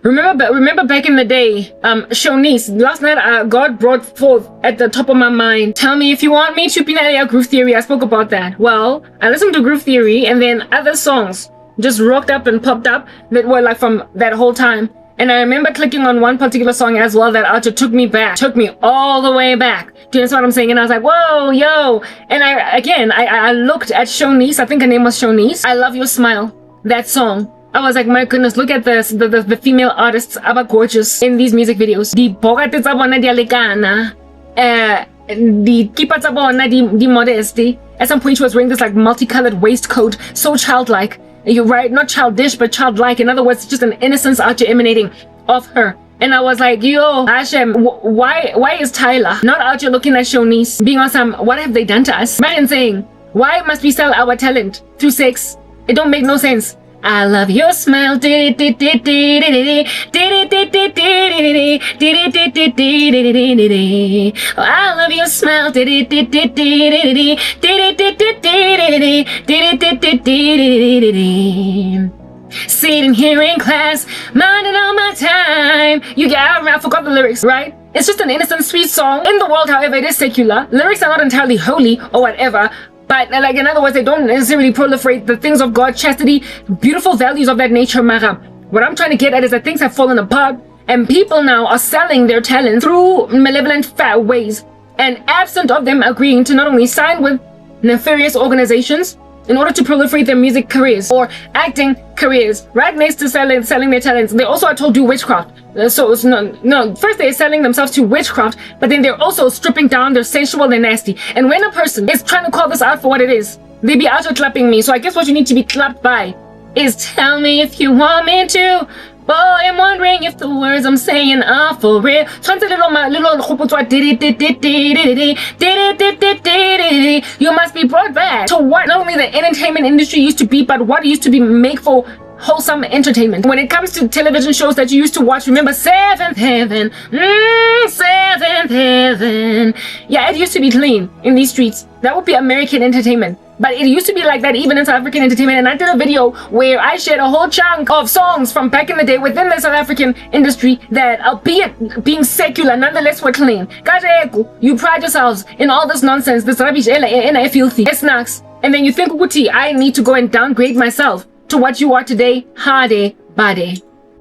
Remember back in the day, Shonice, last night God brought forth at the top of my mind, tell me if you want me to Pinaya Groove Theory. I spoke about that. Well, I listened to Groove Theory and then other songs just rocked up and popped up that were like from that whole time. And I remember clicking on one particular song as well that Archer took me all the way back. Do you understand what I'm saying? And I was like, whoa, yo. And I looked at Shonice, I think her name was Shonice. I Love Your Smile, that song. I was like, my goodness, look at this. The female artists are gorgeous in these music videos. The bogate tsa bona di a lekana. The kipa tsa bona di modesty. At some point she was wearing this like multicolored waistcoat, so childlike. You're right, not childish, but childlike. In other words, just an innocence out there emanating off her. And I was like, yo, Hashem, why is Tyler not out here looking at Shonice, being on some, what have they done to us? Man saying, why must we sell our talent through sex? It don't make no sense. I love your smile. I love your smile. Sitting here in class, minding all my time. I forgot the lyrics, right? It's just an innocent, sweet song. In the world, however, it is secular. Lyrics are not entirely holy or whatever. But like in other words, they don't necessarily proliferate the things of God, chastity, beautiful values of that nature, Mara. What I'm trying to get at is that things have fallen apart and people now are selling their talent through malevolent foul ways. And absent of them agreeing to not only sign with nefarious organizations in order to proliferate their music careers or acting careers, right next to selling their talents, they also are told to do witchcraft. So it's no, first they're selling themselves to witchcraft, but then they're also stripping down, they're sensual, they're nasty. And when a person is trying to call this out for what it is, they be out clapping me. So I guess what you need to be clapped by is tell me if you want me to. Boy, I'm wondering if the words I'm saying are for real. You must be brought back to what not only the entertainment industry used to be, but what used to be make for wholesome entertainment. When it comes to television shows that you used to watch, remember Seventh Heaven, Seventh Heaven. Yeah, it used to be clean in these streets. That would be American entertainment. But it used to be like that even in South African entertainment. And I did a video where I shared a whole chunk of songs from back in the day within the South African industry that, albeit being secular, nonetheless were clean. Kajeku, you pride yourselves in all this nonsense, this rubbish, and filthy, snacks. And then you think, Uti, I need to go and downgrade myself to what you are today. Hade, bade.